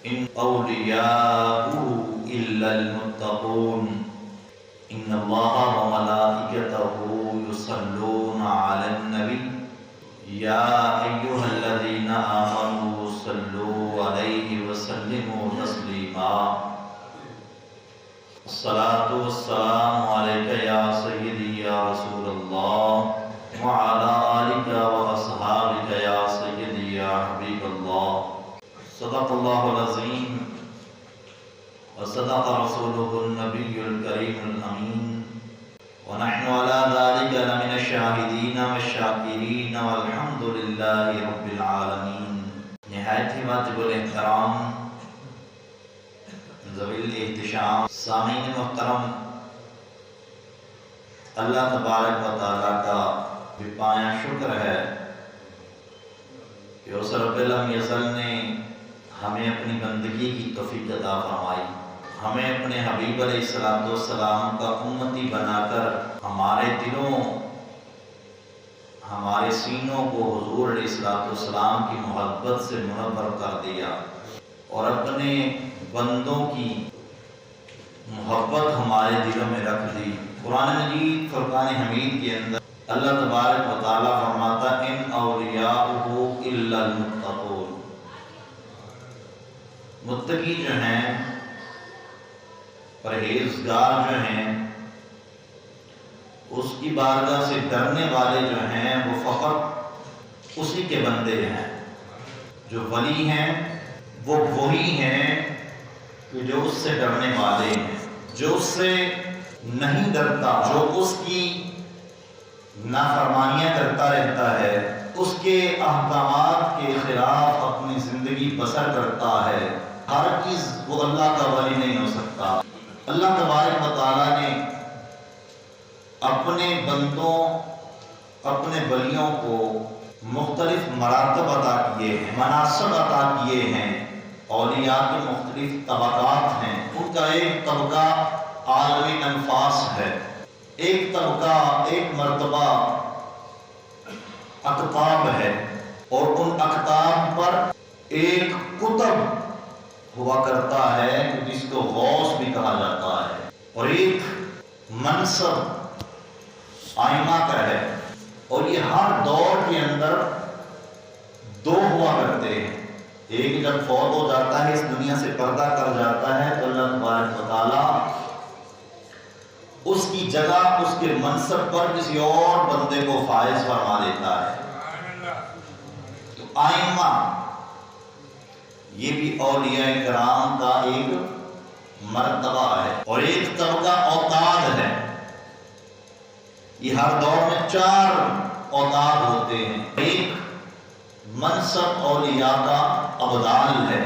إن أولياؤه إلا المتقون إن الله وملائكته يصلون على النبي يا أيها الذين آمنوا صلوا عليه وسلموا تسليما الصلاة والسلام عليك يا سيدي يا رسول الله وعلى آلك وأصحابك يا سيدي يا حبيب الله صدق الله العظيم وصدق رسوله النبي الكريم الأمين ونحن على ذلك لمن الشاهدين والشاكرين والحمد لله رب العالمين. نہایت ہی واجب الاحترام ذوی الاحتشام سامعین محترم، اللہ تبارک و تعالیٰ کا بے پایہ شکر ہے کہ اس رب لم یزل نے ہمیں اپنی بندگی کی توفیق عطا فرمائی، ہمیں اپنے حبیب علیہ السلام کا امتی بنا کر ہمارے دلوں ہمارے سینوں کو حضور علیہ السلام کی محبت سے منور کر دیا اور اپنے بندوں کی محبت ہمارے دلوں میں رکھ دی. قرآن مجید فرقان حمید کے اندر اللہ تبارک و تعالیٰ فرماتا ان اولیاؤہ الا المتقون، متقی جو ہیں، پرہیزگار جو ہیں، اس کی بارگاہ سے ڈرنے والے جو ہیں وہ فقط اسی کے بندے ہیں. جو ولی ہیں وہ وہی ہیں کہ جو اس سے ڈرنے والے ہیں. جو اس سے نہیں ڈرتا، جو اس کی نافرمانیاں کرتا رہتا ہے، اس کے احکامات کے خلاف اپنی زندگی بسر کرتا ہے، ہر چیز وہ اللہ کا ولی نہیں ہو سکتا. اللہ تبارک و تعالیٰ نے اپنے بندوں، اپنے ولیوں کو مختلف مراتب عطا کیے ہیں، مناصب عطا کیے ہیں. اولیاء کے مختلف طبقات ہیں. ان کا ایک طبقہ عالم انفاس ہے، ایک طبقہ، ایک مرتبہ اقطاب ہے، اور ان اقطاب پر ایک قطب ہوا کرتا ہے جس کو غوث بھی کہا جاتا ہے، اور ایک منصب آئمہ کا ہے. اور یہ ہر دور کے اندر دو ہوا کرتے ہیں. ایک جب فوت ہو جاتا ہے، اس دنیا سے پردہ کر جاتا ہے، تو اللہ تبارک و تعالیٰ اس کی جگہ اس کے منصب پر کسی اور بندے کو فائز فرما دیتا ہے. تو آئمہ یہ بھی اولیاء کرام کا ایک مرتبہ ہے. اور ایک طبقہ اوتاد ہے. یہ ہر دور میں 4 اوتاد ہوتے ہیں. ایک منصب اولیاء کا ابدال ہے.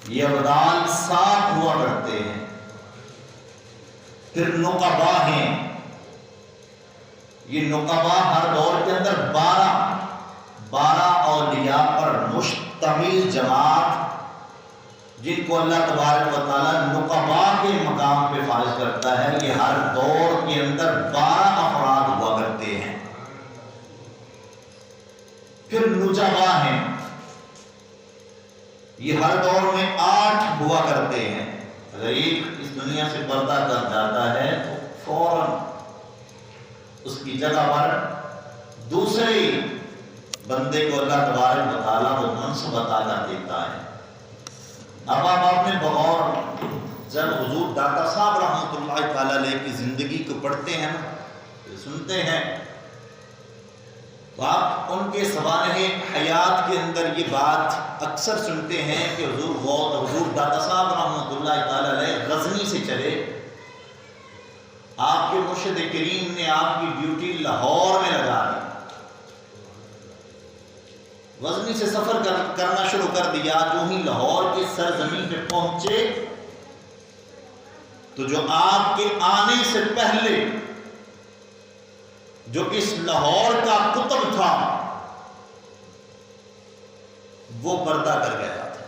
یہ ابدال 7 ہوا کرتے ہیں. پھر نقبا ہیں. یہ نقبا ہر دور کے اندر 12 اولیاء پر مشتمل جماعت، جن کو اللہ تبارک و تعالیٰ نقبا کے مقام پہ فائز کرتا ہے. یہ ہر دور کے اندر 12 افراد ہوا کرتے ہیں. پھر نجبا ہیں. یہ ہر دور میں 8 ہوا کرتے ہیں. اگر ایک اس دنیا سے پردہ کر جاتا ہے تو فوراً اس کی جگہ پر دوسرے بندے کو اللہ تبارک و تعالیٰ وہ منصب عطا کر دیتا ہے. اب آپ نے بغور جب حضور داتا صاحب رحمۃ اللہ تعالیٰ علیہ کی زندگی کو پڑھتے ہیں نا، سنتے ہیں، تو آپ ان کے سوانح حیات کے اندر یہ بات اکثر سنتے ہیں کہ حضور داتا صاحب رحمۃ اللہ تعالیٰ علیہ غزنی سے چلے. آپ کے مرشد کریم نے آپ کی ڈیوٹی لاہور میں لگا دی. غزنی سے سفر کرنا شروع کر دیا. جو ہی لاہور کی سرزمین پہ پہنچے تو جو آپ کے آنے سے پہلے جو اس لاہور کا قطب تھا وہ پردہ کر گیا تھا.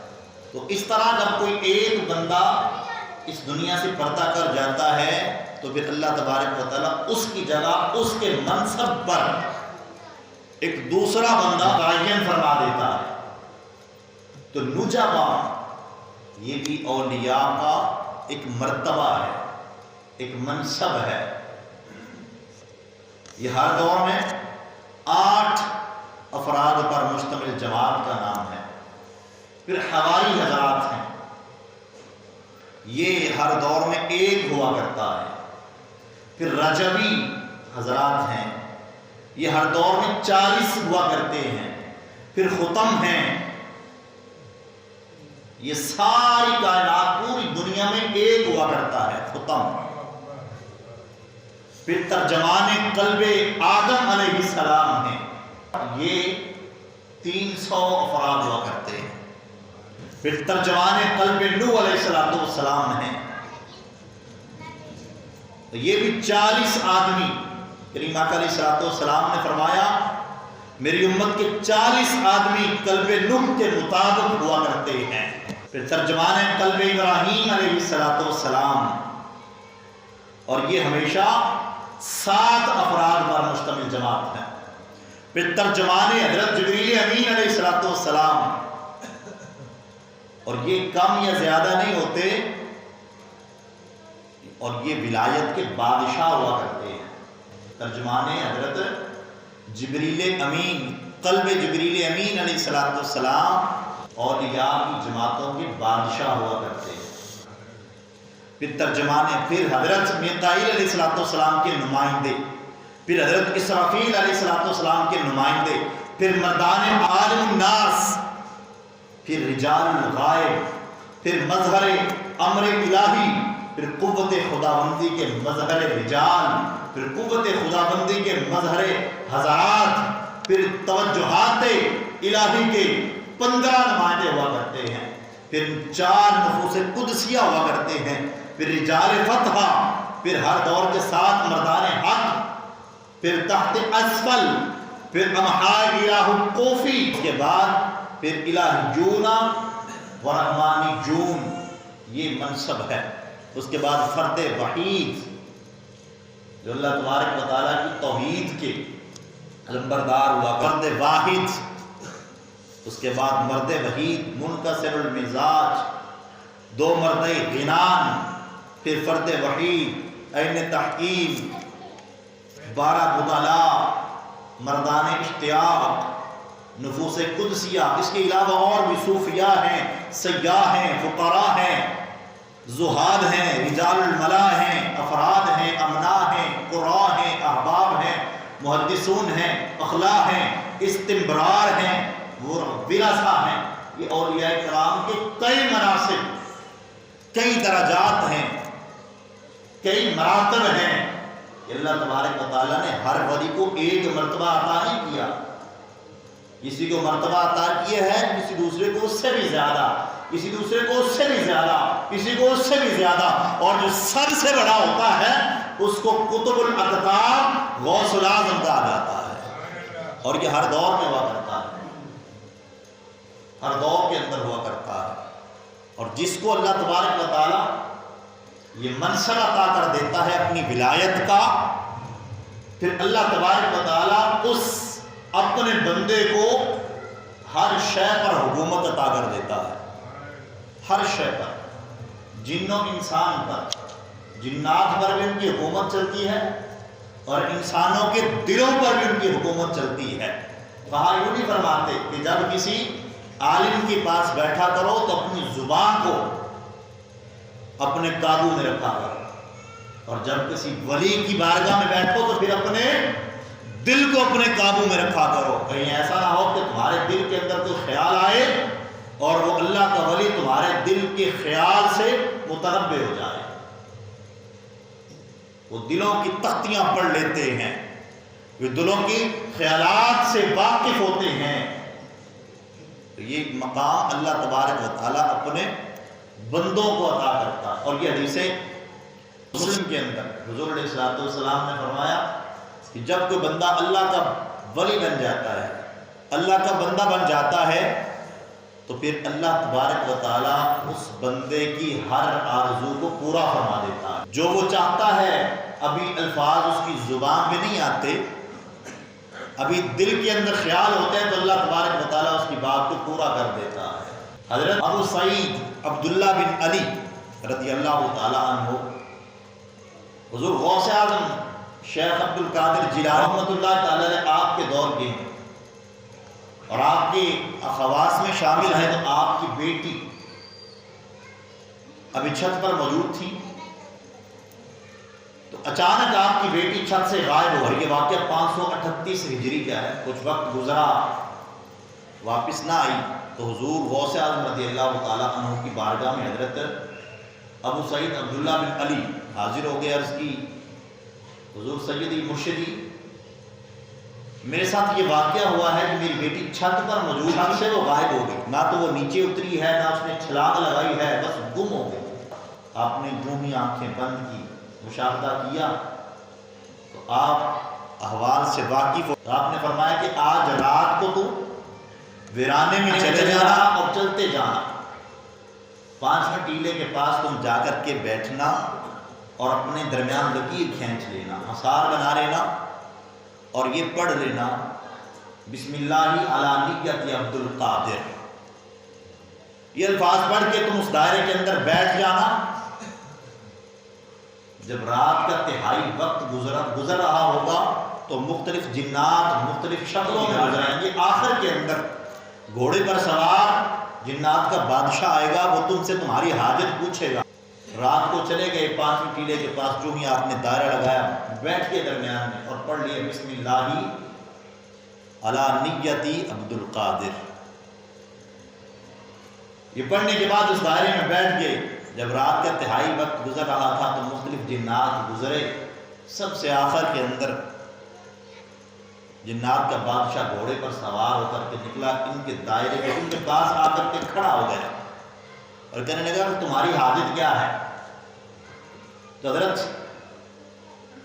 تو اس طرح جب کوئی ایک بندہ اس دنیا سے پردہ کر جاتا ہے تو پھر اللہ تبارک و تعالیٰ اس کی جگہ اس کے منصب پر ایک دوسرا بندہ تعین فرما دیتا ہے. تو نجبا یہ بھی اولیاء کا ایک مرتبہ ہے، ایک منصب ہے۔ یہ ہر دور میں 8 افراد پر مشتمل جماعت کا نام ہے۔ پھر حواری حضرات ہیں، یہ ہر دور میں ایک ہوا کرتا ہے۔ پھر رجبی حضرات ہیں، یہ ہر دور میں 40 ہوا کرتے ہیں۔ پھر ختم ہیں، یہ ساری کائنات پوری دنیا میں ایک ہوا کرتا ہے، ختم۔ پھر ترجمان قلب آدم علیہ السلام ہیں، یہ 300 افراد ہوا کرتے ہیں۔ پھر ترجمان قلب نوح علیہ السلام ہیں، یہ بھی 40 آدمی۔ کریم آقا علیہ السلام نے فرمایا میری امت کے 40 آدمی قلب نوح کے مطابق ہوا کرتے ہیں۔ پھر ترجمان قلب ابراہیم علیہ السلام، اور یہ ہمیشہ 7 افراد پر مشتمل جماعت ہے۔ پھر ترجمان حضرت جبریل امین علیہ السلام، اور یہ کم یا زیادہ نہیں ہوتے، اور یہ ولایت کے بادشاہ ہوا کرتے ہیں۔ ترجمان حضرت جبریل امین، قلب جبریل امین علیہ السلام اولیاء کی جماعتوں کے بادشاہ ہوا کرتے ہیں۔ پھر حضرت میکائیل علیہ السلام کے نمائندے، پھر حضرت اسرافیل علیہ السلام کے نمائندے، پھر مردان عالم الناس، پھر رجال الغائب، پھر مظہر امر الہی، پھر قوت خداوندی کے مظہر رجال، پھر قوت خداوندی کے مظہر حضرات، پھر توجہات الہی کے 15 نمائندے ہوا کرتے ہیں۔ پھر 4 نفوس قدسیہ ہوا کرتے ہیں۔ پھر رجال فتح، پھر ہر دور کے 7 مردان حق، پھر تحت اسفل، پھر امحاء الہ کوفی، اس کے بعد پھر الہیون و رحمانیون، یہ منصب ہے۔ اس کے بعد فرد وحید، جو اللہ تبارک و تعالیٰ کی توحید کے علمبردار ہوا، فرد واحد، اس کے بعد مرد وحید منکسر المزاج، 2 مرد غنان، پھر فرد وحید عین تحقیم، 12 بدلاء، مردان اشتیاق، نفوس قدسیہ، اس کے علاوہ اور بھی صوفیاء ہیں، سیاح ہیں، فقراء ہیں، زہاد ہیں، رجال الملا ہیں، افراد ہیں، امنا ہیں، قراء ہیں، احباب ہیں، محدثون ہیں، اخلاء ہیں، استمرار ہیں، ورثہ ہیں۔ یہ اولیاء کرام کے کئی مناصب، کئی درجات ہیں، کئی مراتب ہیں۔ اللہ تبارک و تعالیٰ نے ہر ولی کو ایک مرتبہ عطا نہیں کیا، کسی کو مرتبہ عطا کیا ہے، کسی دوسرے کو اس سے بھی زیادہ، کسی دوسرے کو اس سے بھی زیادہ، کسی کو اس سے بھی زیادہ، اور جو سب سے بڑا ہوتا ہے اس کو قطب الاقطاب غوث الاعظم کہا جاتا ہے، اور یہ ہر دور میں ہوا کرتا ہے، ہر دور کے اندر ہوا کرتا ہے۔ اور جس کو اللہ تبارک و تعالیٰ یہ منصب عطا کر دیتا ہے اپنی ولایت کا، پھر اللہ تبارک و تعالیٰ اس اپنے بندے کو ہر شے پر حکومت عطا کر دیتا ہے، ہر شے پر، جن و انسان پر، جنات پر بھی ان کی حکومت چلتی ہے، اور انسانوں کے دلوں پر بھی ان کی حکومت چلتی ہے۔ وہاں یوں نہیں فرماتے کہ جب کسی عالم کے پاس بیٹھا کرو تو اپنی زبان کو اپنے قابو میں رکھا کرو، اور جب کسی ولی کی بارگاہ میں بیٹھو تو پھر اپنے دل کو اپنے قابو میں رکھا کرو، کہیں ایسا نہ ہو کہ تمہارے دل کے اندر کوئی خیال آئے اور وہ اللہ کا ولی تمہارے دل کے خیال سے متنبع ہو جائے۔ وہ دلوں کی تختیاں پڑھ لیتے ہیں، وہ دلوں کی خیالات سے واقف ہوتے ہیں۔ تو یہ مقام اللہ تبارک و تعالیٰ اپنے بندوں کو عطا کرتا ہے۔ اور یہ حدیث مسلم کے اندر حضور علیہ السلام نے فرمایا کہ جب کوئی بندہ اللہ کا ولی بن جاتا ہے، اللہ کا بندہ بن جاتا ہے، تو پھر اللہ تبارک و تعالیٰ اس بندے کی ہر آرزو کو پورا فرما دیتا ہے۔ جو وہ چاہتا ہے، ابھی الفاظ اس کی زبان میں نہیں آتے، ابھی دل کے اندر خیال ہوتے ہیں، تو اللہ تبارک و تعالیٰ اس کی بات کو پورا کر دیتا ہے۔ حضرت ابو سعید عبداللہ بن علی رضی اللہ تعالی عنہ حضور غوث اعظم شیخ عبد القادر جیلانی رحمۃ اللہ تعالی علیہ آپ کے دور کے اور آپ کے خواص میں شامل ہے تو آپ کی بیٹی ابھی چھت پر موجود تھی تو اچانک آپ کی بیٹی چھت سے غائب ہو رہی ہے. واقعہ 538 ہجری کا ہے. کچھ وقت گزرا واپس نہ آئی تو حضور غوث اعظم رضی اللہ تعالیٰ عنہ کی بارگاہ میں حضرت ابو سعید عبداللہ بن علی حاضر ہو گئے. عرض کی حضور سیدی مرشدی میرے ساتھ یہ واقعہ ہوا ہے کہ میری بیٹی چھت پر موجود تھی سے وہ غائب ہو گئی. نہ تو وہ نیچے اتری ہے نہ اس نے چھلانگ لگائی ہے, بس گم ہو گئی. آپ نے یوں ہی آنکھیں بند کی, مشاہدہ کیا تو آپ احوال سے واقف ہو. آپ نے فرمایا کہ آج رات کو تو ویرانے میں چلے جانا اور چلتے جانا, 5ویں ٹیلے کے پاس تم جا کر کے بیٹھنا اور اپنے درمیان لکیر کھینچ لینا, آثار بنا لینا اور یہ پڑھ لینا بسم اللہ علی نیت عبد القادر. یہ الفاظ پڑھ کے تم اس دائرے کے اندر بیٹھ جانا. جب رات کا تہائی وقت گزر رہا ہوگا تو مختلف جنات مختلف شکلوں میں گزرائیں گے. آخر کے اندر گھوڑے پر سوار جنات کا بادشاہ آئے گا, وہ تم سے تمہاری حاجت پوچھے گا. رات کو چلے گئے 5ویں ٹیلے کے پاس, جو ہی آپ نے دائرہ لگایا بیٹھ کے درمیان میں اور پڑھ لیا بسم اللہ علی نیت عبد القادر. یہ پڑھنے کے بعد اس دائرے میں بیٹھ گئے. جب رات کا تہائی وقت گزر رہا تھا تو مختلف جنات گزرے. سب سے آخر کے اندر جنات کا بادشاہ گھوڑے پر سوار ہو کر کے نکلا, ان کے دائرے میں ان کے پاس آ کر کے کھڑا ہو گیا اور کہنے لگا کہ تمہاری حاجت کیا ہے. تو حضرت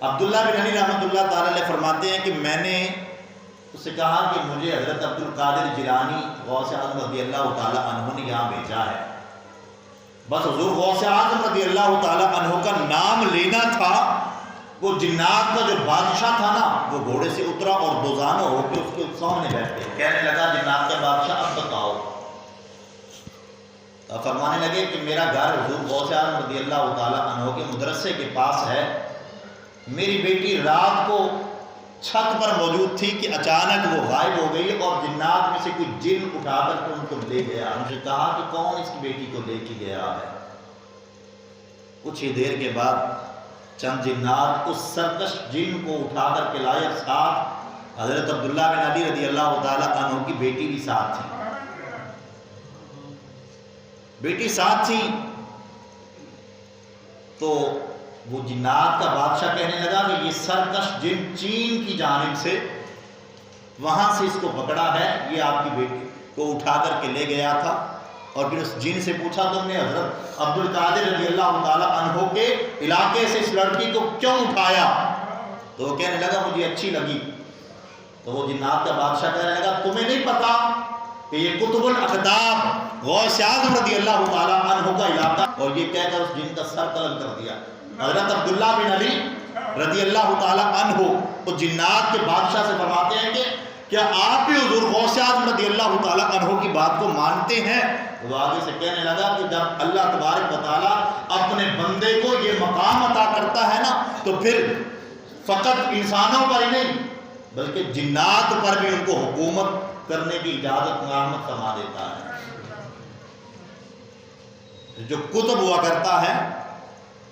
عبداللہ بن علی رحمۃ اللہ تعالی علیہ فرماتے ہیں کہ میں نے اس سے کہا کہ مجھے حضرت عبد القادر جیلانی غوث اعظم رضی اللہ تعالی عنہ نے یہاں بھیجا ہے. بس حضور غوث اعظم رضی اللہ تعالی عنہ کا نام لینا تھا. وہ جنات کا جو بادشاہ تھا نا وہ گھوڑے سے اترا اور دوزانہ ہو کے اس کے سامنے بیٹھ گئے. کہنے لگا جنات کا بادشاہ اب بتاؤ. فرمانے لگے کہ میرا گھر حضور غوث اعظم رضی اللہ تعالی عنہ کے مدرسے کے پاس ہے. میری بیٹی رات کو چھت پر موجود تھی کہ اچانک وہ غائب ہو گئی اور جنات میں سے کوئی جن اٹھا کر کے ان کو لے گیا. مجھے کہا کہ کون اس کی بیٹی کو لے کے گیا ہے. کچھ ہی دیر کے بعد چند جنات اس سرکش جن کو اٹھا کر کے لائے. ساتھ حضرت عبداللہ بن علی رضی اللہ تعالی عنہ کی بیٹی بھی ساتھ تھی. بیٹی ساتھ تھی تو وہ جنات کا بادشاہ کہنے لگا کہ یہ سرکش جن چین کی جانب سے وہاں سے اس کو پکڑا ہے, یہ آپ کی بیٹی کو اٹھا کر کے لے گیا تھا. اور پھر اس جن سے پوچھا تم نے حضرت عبد القادر رضی اللہ تعالی عنہ کے علاقے سے اس لڑکی کو کیوں اٹھایا؟ تو وہ کہنے لگا مجھے اچھی لگی. تو وہ جنات کا بادشاہ کہنے لگا تمہیں نہیں پتا کہ یہ قطب الاقطاب غوث اعظم رضی اللہ تعالی عنہ کا علاقہ, اور یہ کہہ کر اس جن کا سر قلم کر دیا. حضرت عبداللہ بن علی رضی اللہ تعالی عنہ وہ جنات کے بادشاہ سے فرماتے ہیں کہ کیا آپ بھی حضور غوث اعظم رضی اللہ تعالی عنہ کی بات کو مانتے ہیں؟ وہ آگے سے کہنے لگا کہ جب اللہ تبارک و تعالی اپنے بندے کو یہ مقام عطا کرتا ہے نا تو پھر فقط انسانوں پر ہی نہیں بلکہ جنات پر بھی ان کو حکومت کرنے کی اجازت مرحمت فرما دیتا ہے. جو قطب ہوا کرتا ہے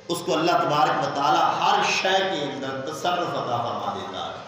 اس کو اللہ تبارک و تعالی ہر شے کے اندر تصرف عطا فرما دیتا ہے.